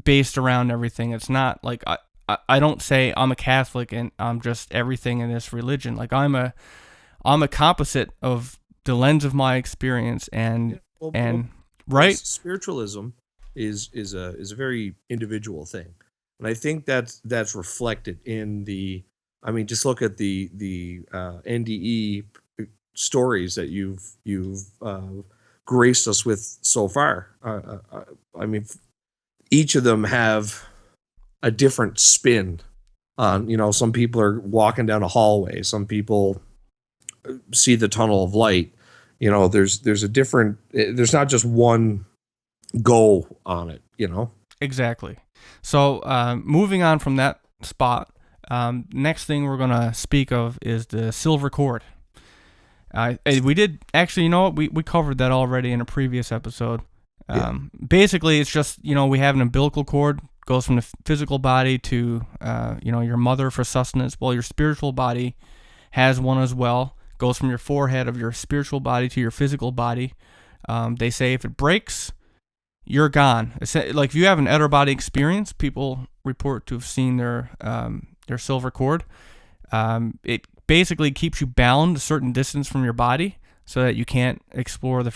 based around everything. It's not like I don't say I'm a Catholic and I'm just everything in this religion. Like, I'm a composite of the lens of my experience and right. Spiritualism is a very individual thing, and I think that's reflected in the. I mean, just look at the NDE stories that you've graced us with so far. I mean, each of them have a different spin on. Some people are walking down a hallway. Some people see the tunnel of light. There's a different. There's not just one go on it. Exactly. So moving on from that spot. Next thing we're going to speak of is the silver cord. We did actually, we covered that already in a previous episode. Basically, it's just, we have an umbilical cord, goes from the physical body to, your mother for sustenance. Well, your spiritual body has one as well, goes from your forehead of your spiritual body to your physical body. They say if it breaks, you're gone. Like, if you have an outer body experience, people report to have seen their silver cord. It basically keeps you bound a certain distance from your body so that you can't explore the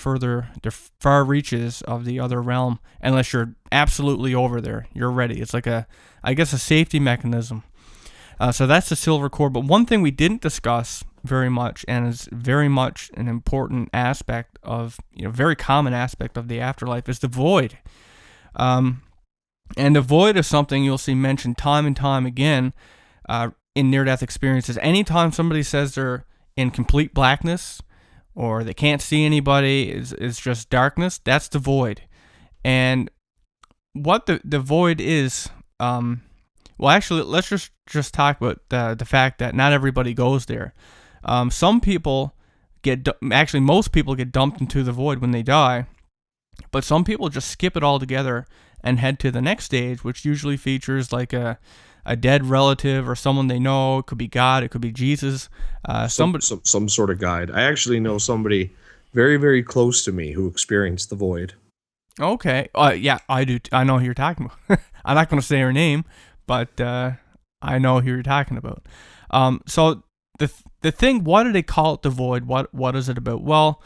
far reaches of the other realm unless you're absolutely over there. You're ready. It's like a safety mechanism. So that's the silver cord. But one thing we didn't discuss very much, and is very much an important aspect of, very common aspect of the afterlife, is the void. And the void is something you'll see mentioned time and time again in near-death experiences. Anytime somebody says they're in complete blackness or they can't see anybody, it's just darkness, that's the void. And what the void is, well, actually, let's just talk about the fact that not everybody goes there. Some people most people get dumped into the void when they die, but some people just skip it altogether and head to the next stage, which usually features like a dead relative or someone they know. It could be God, it could be Jesus, some sort of guide. I actually know somebody very, very close to me who experienced the void. Okay. Yeah, I do. I know who you're talking about. I'm not going to say her name, but I know who you're talking about. So the thing, why do they call it the void? What is it about? Well,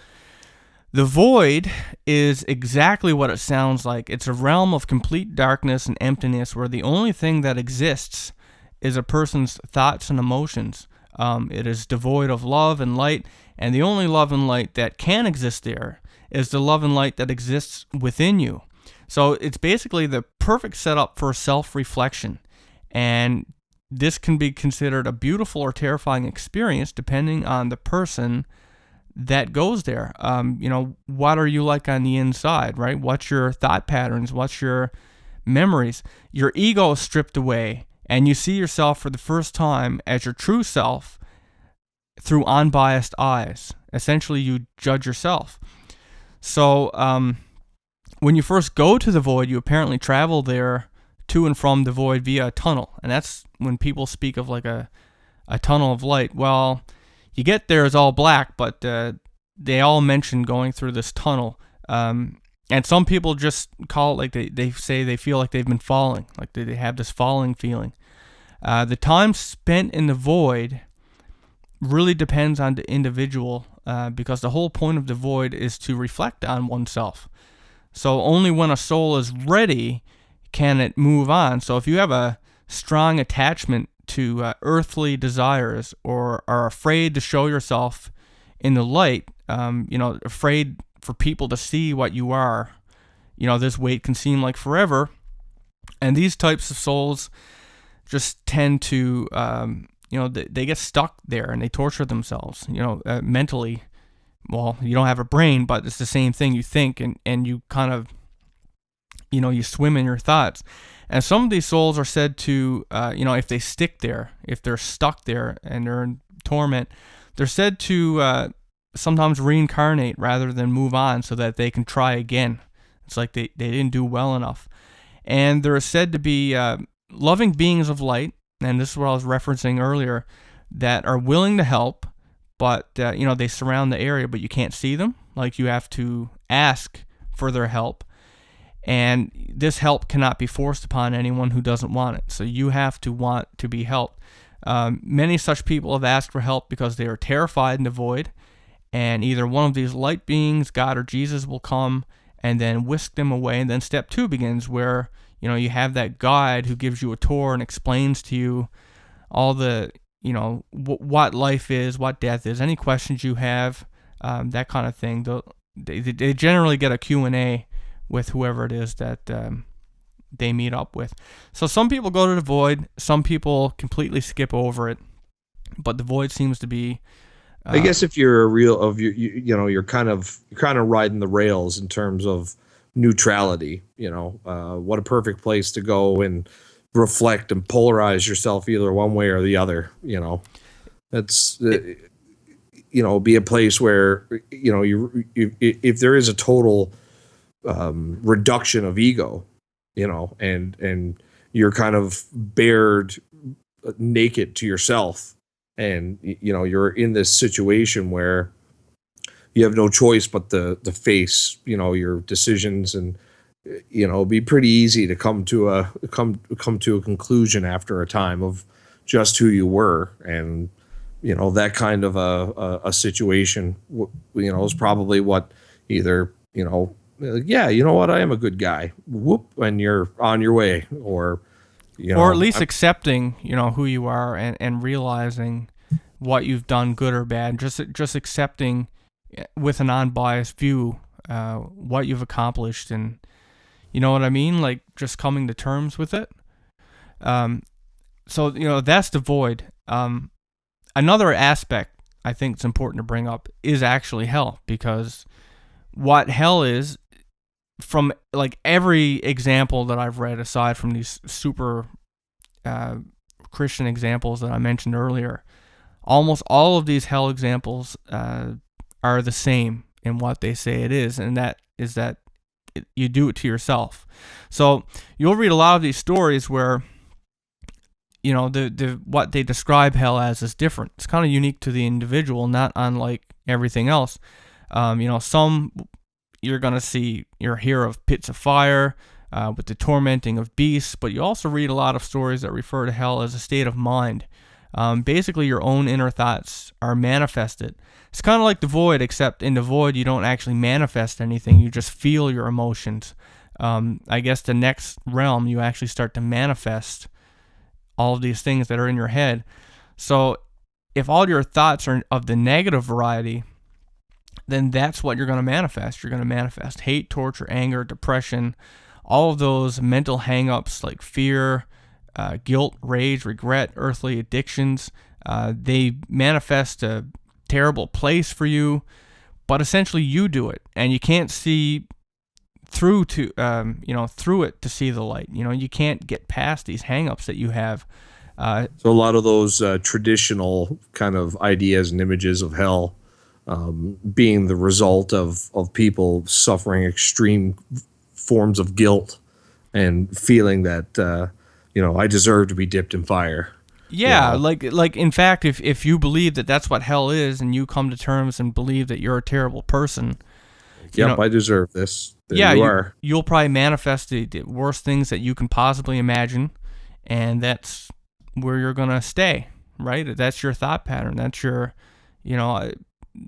the void is exactly what it sounds like. It's a realm of complete darkness and emptiness where the only thing that exists is a person's thoughts and emotions. It is devoid of love and light, and the only love and light that can exist there is the love and light that exists within you. So it's basically the perfect setup for self-reflection, and this can be considered a beautiful or terrifying experience depending on the person that goes there. What are you like on the inside, right? What's your thought patterns? What's your memories? Your ego is stripped away, and you see yourself for the first time as your true self through unbiased eyes. Essentially, you judge yourself. So when you first go to the void, you apparently travel there to and from the void via a tunnel. And that's when people speak of like a tunnel of light. Well, you get there, it's all black, but they all mention going through this tunnel. And some people just call it, like they say they feel like they've been falling, like they have this falling feeling. The time spent in the void really depends on the individual, because the whole point of the void is to reflect on oneself. So only when a soul is ready can it move on. So if you have a strong attachment to earthly desires, or are afraid to show yourself in the light, afraid for people to see what you are, this wait can seem like forever. And these types of souls just tend to, they get stuck there and they torture themselves, mentally. Well, you don't have a brain, but it's the same thing. You think and you kind of, you swim in your thoughts. And some of these souls are said to, if they stick there, if they're stuck there and they're in torment, they're said to sometimes reincarnate rather than move on so that they can try again. It's like they didn't do well enough. And they're said to be loving beings of light, and this is what I was referencing earlier, that are willing to help, but they surround the area, but you can't see them. Like, you have to ask for their help, and this help cannot be forced upon anyone who doesn't want it. So you have to want to be helped. Many such people have asked for help because they are terrified in the void, and either one of these light beings, God or Jesus, will come and then whisk them away. And then step 2 begins, where you have that guide who gives you a tour and explains to you all the what life is, what death is, any questions you have, that kind of thing. They generally get a Q&A with whoever it is that they meet up with. So some people go to the void, some people completely skip over it, but the void seems to be. I guess if you're you're kind of riding the rails in terms of neutrality. What a perfect place to go and reflect and polarize yourself either one way or the other. That's be a place where if there is a total reduction of ego, and you're kind of bared naked to yourself, and you're in this situation where you have no choice but to face your decisions, and it'd be pretty easy to come to a conclusion after a time of just who you were. And that kind of a situation is probably what either what, I am a good guy, whoop, and you're on your way, or at least accepting who you are, and realizing what you've done, good or bad, just accepting with an unbiased view what you've accomplished, and you know what I mean, like just coming to terms with it. So that's the void. Another aspect I think it's important to bring up is actually hell, because what hell is, from like every example that I've read, aside from these super Christian examples that I mentioned earlier, almost all of these hell examples are the same in what they say it is, and that is that you do it to yourself. So you'll read a lot of these stories where the what they describe hell as is different. It's kind of unique to the individual, not unlike everything else. Some you're going to hear of pits of fire with the tormenting of beasts, but you also read a lot of stories that refer to hell as a state of mind. Basically, your own inner thoughts are manifested. It's kind of like the void, except in the void, you don't actually manifest anything. You just feel your emotions. I guess the next realm, you actually start to manifest all of these things that are in your head. So if all your thoughts are of the negative variety, then that's what you're going to manifest. You're going to manifest hate, torture, anger, depression, all of those mental hang-ups like fear, guilt, rage, regret, earthly addictions. They manifest a terrible place for you, but essentially you do it, and you can't see through it to see the light. You can't get past these hang-ups that you have. So a lot of those traditional kind of ideas and images of hell being the result of people suffering extreme forms of guilt and feeling that I deserve to be dipped in fire. Yeah, like in fact, if you believe that that's what hell is, and you come to terms and believe that you're a terrible person, I deserve this. You'll probably manifest the worst things that you can possibly imagine, and that's where you're gonna stay, right? That's your thought pattern. That's your,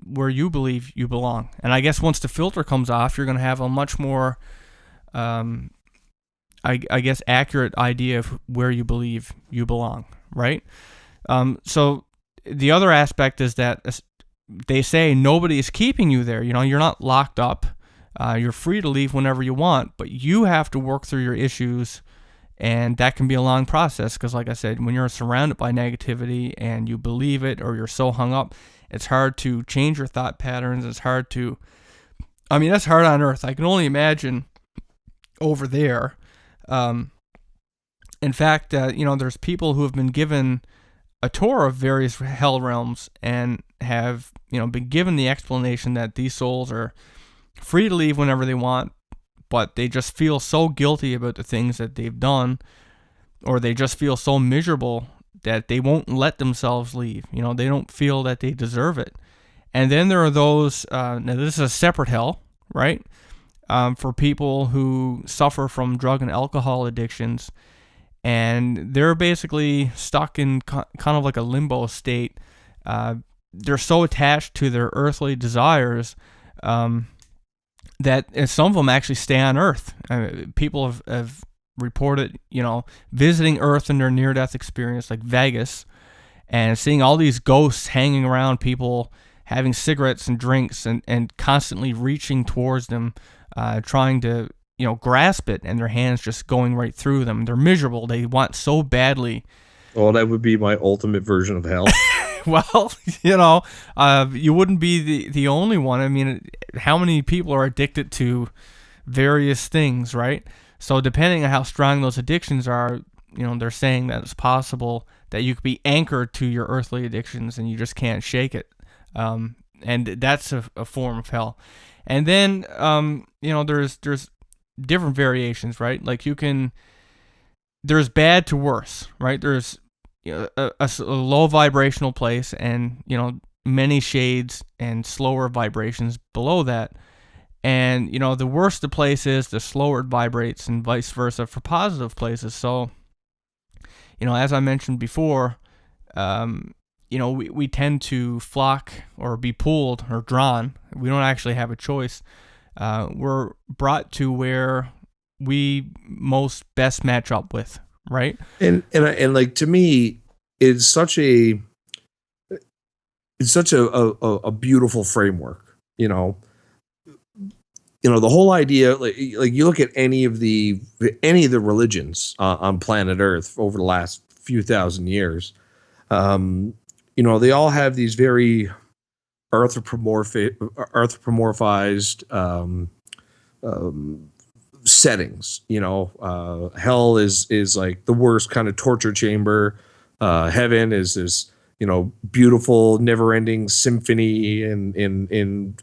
where you believe you belong. And I guess once the filter comes off, you're gonna have a much more, I guess, accurate idea of where you believe you belong, right? So the other aspect is that they say nobody is keeping you there. You're not locked up. You're free to leave whenever you want, but you have to work through your issues, and that can be a long process because, like I said, when you're surrounded by negativity and you believe it, or you're so hung up, it's hard to change your thought patterns. It's hard to, that's hard on earth. I can only imagine over there. In fact, there's people who have been given a tour of various hell realms and have, been given the explanation that these souls are free to leave whenever they want, but they just feel so guilty about the things that they've done, or they just feel so miserable that they won't let themselves leave. You know, they don't feel that they deserve it. And then there are those, now this is a separate hell, right? For people who suffer from drug and alcohol addictions, and they're basically stuck in kind of like a limbo state. They're so attached to their earthly desires that some of them actually stay on Earth. People have reported, you know, visiting Earth in their near-death experience, like Vegas, and seeing all these ghosts hanging around people, having cigarettes and drinks, and constantly reaching towards them, trying to, you know, grasp it, and their hands just going right through them. They're miserable. They want so badly. Well, that would be my ultimate version of hell. Well, you know, you wouldn't be the only one. I mean, how many people are addicted to various things, right? So depending on how strong those addictions are, you know, they're saying that it's possible that you could be anchored to your earthly addictions and you just can't shake it. And that's a form of hell. And then, you know, there's different variations, right? Like there's bad to worse, right? There's, you know, a low vibrational place, and, you know, many shades and slower vibrations below that. And, you know, the worse the place is, the slower it vibrates, and vice versa for positive places. So, you know, as I mentioned before, you know, we tend to flock or be pulled or drawn. We don't actually have a choice. We're brought to where we most best match up with, right? And like, to me, it's such a beautiful framework, you know. The whole idea, like you look at any of the religions on planet Earth over the last few thousand years, you know, they all have these very anthropomorphized settings. You know, hell is like the worst kind of torture chamber. Heaven is this, you know, beautiful, never-ending symphony in an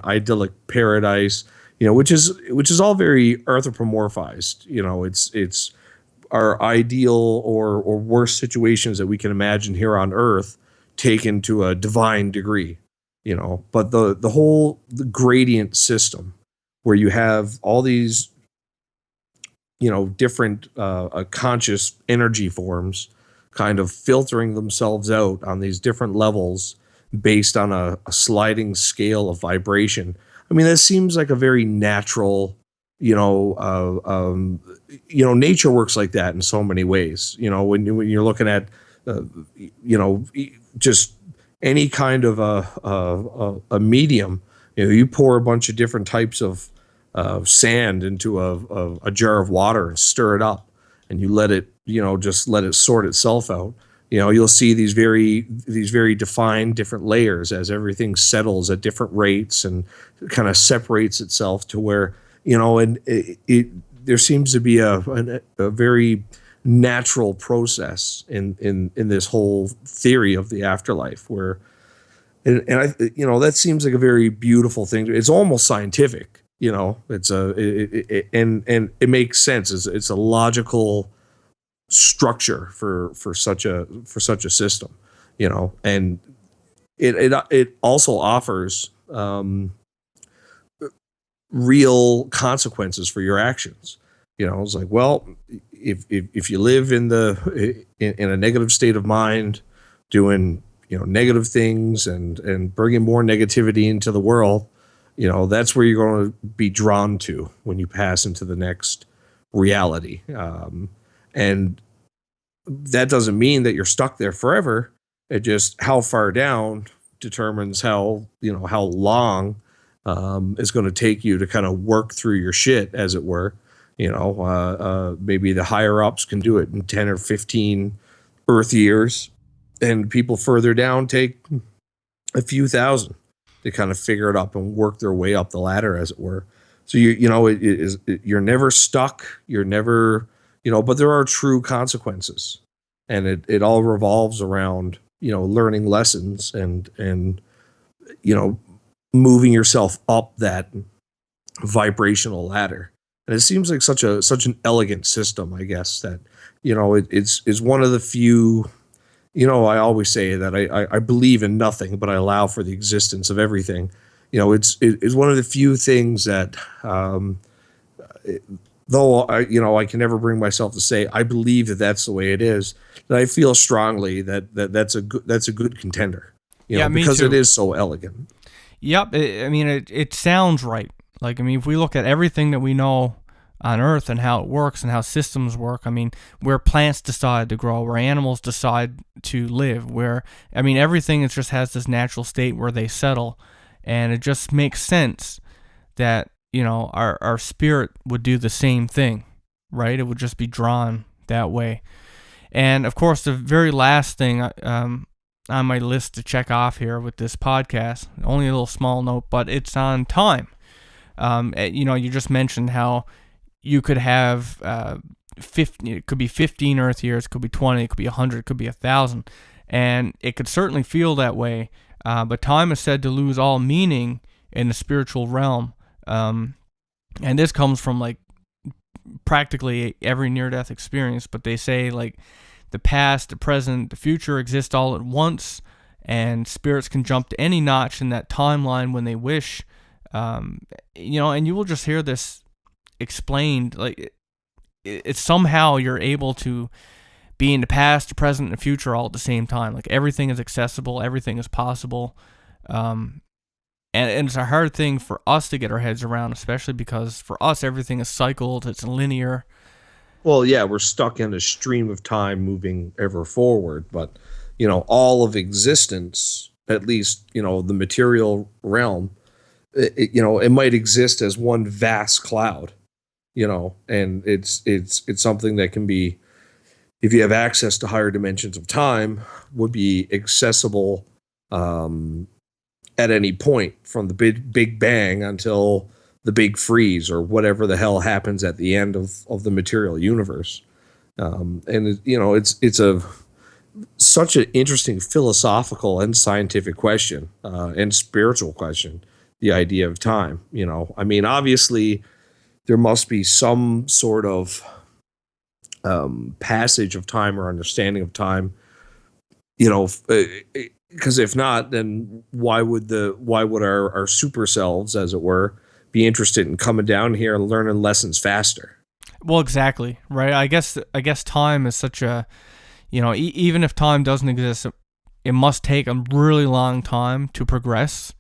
idyllic paradise. You know, which is all very anthropomorphized. You know, it's our ideal or worst situations that we can imagine here on Earth taken to a divine degree. You know, but the gradient system where you have all these, you know, different conscious energy forms kind of filtering themselves out on these different levels based on a sliding scale of vibration. I mean, that seems like a very natural, nature works like that in so many ways. You know, when you're looking at, just any kind of a medium, you know, you pour a bunch of different types of sand into a jar of water and stir it up, and you let it, you know, just let it sort itself out. You know, you'll see these very defined different layers as everything settles at different rates and kind of separates itself to where, you know, and there seems to be a very natural process in this whole theory of the afterlife where, and I, you know, that seems like a very beautiful thing. It's almost scientific, you know, and it makes sense. It's a logical structure for such a system, you know, and it also offers real consequences for your actions. You know, it's like, well, if you live in a negative state of mind, doing, you know, negative things and bringing more negativity into the world, you know, that's where you're going to be drawn to when you pass into the next reality. And that doesn't mean that you're stuck there forever. It just, how far down determines how long it's going to take you to kind of work through your shit, as it were. You know, maybe the higher ups can do it in 10 or 15 Earth years, and people further down take a few thousand to kind of figure it up and work their way up the ladder, as it were. So you're never stuck. You're never, you know, but there are true consequences, and it all revolves around, you know, learning lessons and you know, moving yourself up that vibrational ladder. And it seems like such an elegant system, I guess, that, you know, it's one of the few, you know, I always say that I believe in nothing, but I allow for the existence of everything. You know, it's one of the few things that, though I can never bring myself to say I believe that that's the way it is, that I feel strongly that's a good contender. You know, Me because too. it is so elegant. Yep. It sounds right. Like, if we look at everything that we know on Earth and how it works and how systems work, where plants decide to grow, where animals decide to live, where, everything just has this natural state where they settle. And it just makes sense that, our spirit would do the same thing, right? It would just be drawn that way. And of course, the very last thing on my list to check off here with this podcast, only a little small note, but it's on time. You just mentioned how you could have 50, it could be 15 Earth years, it could be 20, it could be 100, it could be 1,000, and it could certainly feel that way. But time is said to lose all meaning in the spiritual realm, and this comes from like practically every near-death experience. But they say like the past, the present, the future exist all at once, and spirits can jump to any notch in that timeline when they wish. And you will just hear this explained like it's somehow you're able to be in the past, the present, and the future all at the same time. Like everything is accessible, everything is possible, and it's a hard thing for us to get our heads around, especially because for us everything is cycled, it's linear. Well, yeah, we're stuck in a stream of time moving ever forward, but all of existence, at least the material realm, it might exist as one vast cloud, and it's something that can be, if you have access to higher dimensions of time, would be accessible at any point from the big bang until the big freeze or whatever the hell happens at the end of the material universe. And it's such an interesting philosophical and scientific question, and spiritual question, the idea of time. Obviously there must be some sort of passage of time or understanding of time, because if not, then why would our super selves, as it were, be interested in coming down here and learning lessons faster? Well, exactly, right? I guess time is such a, even if time doesn't exist, it must take a really long time to progress.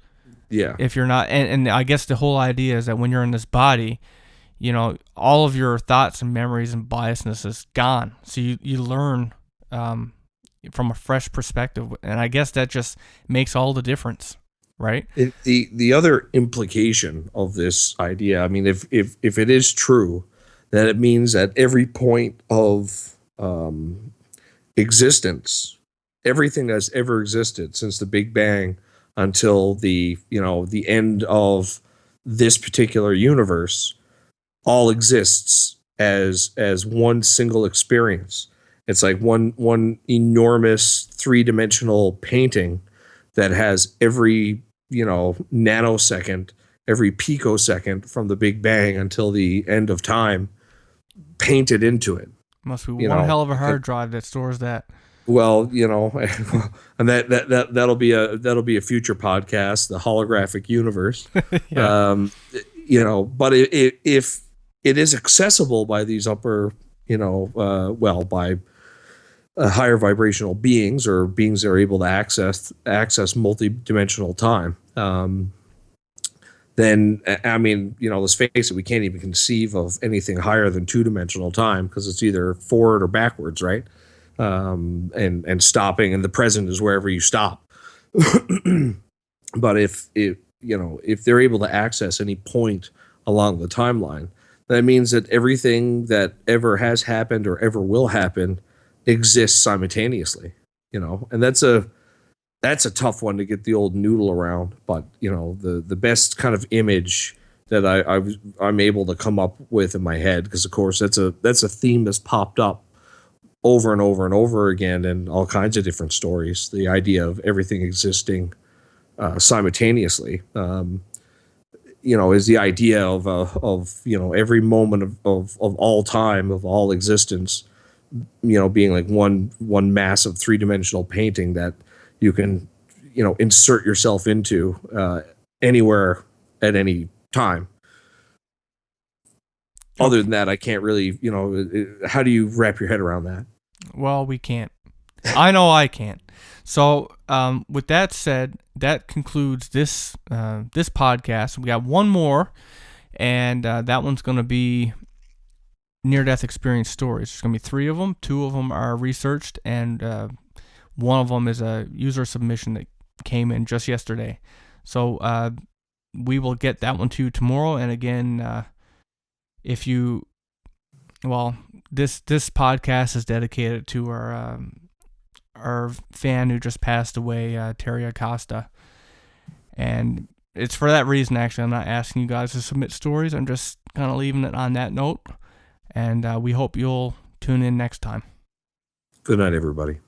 Yeah. If you're not, and I guess the whole idea is that when you're in this body, all of your thoughts and memories and biasness is gone. So you learn from a fresh perspective, and I guess that just makes all the difference, right? The other implication of this idea, if it is true, that it means at every point of existence, everything that's ever existed since the Big Bang until the end of this particular universe, all exists as one single experience. It's like one enormous 3-dimensional painting that has every nanosecond, every picosecond from the Big Bang until the end of time painted into it. Must be one hell of a hard drive that stores that. Well, and that'll be a future podcast, the holographic universe. Yeah. But if it is accessible by these upper, by higher vibrational beings, or beings that are able to access multi-dimensional time, then let's face it, we can't even conceive of anything higher than 2-dimensional time, because it's either forward or backwards, right? And stopping, and the present is wherever you stop. But if they're able to access any point along the timeline, that means that everything that ever has happened or ever will happen exists simultaneously, and that's a tough one to get the old noodle around. But the best kind of image that I'm able to come up with in my head, because of course that's a theme that's popped up over and over and over again in all kinds of different stories, the idea of everything existing simultaneously. is the idea of every moment of all time, of all existence, being like one massive three-dimensional painting that you can insert yourself into anywhere at any time. Other than that, I can't really, how do you wrap your head around that? Well, we can't. I know I can't. So, with that said, that concludes this podcast. We got one more, and that one's going to be near-death experience stories. There's going to be 3 of them. 2 of them are researched, and one of them is a user submission that came in just yesterday. So we will get that one to you tomorrow. And again, this podcast is dedicated to our fan who just passed away, Terry Acosta. And it's for that reason, actually. I'm not asking you guys to submit stories. I'm just kind of leaving it on that note. And we hope you'll tune in next time. Good night, everybody.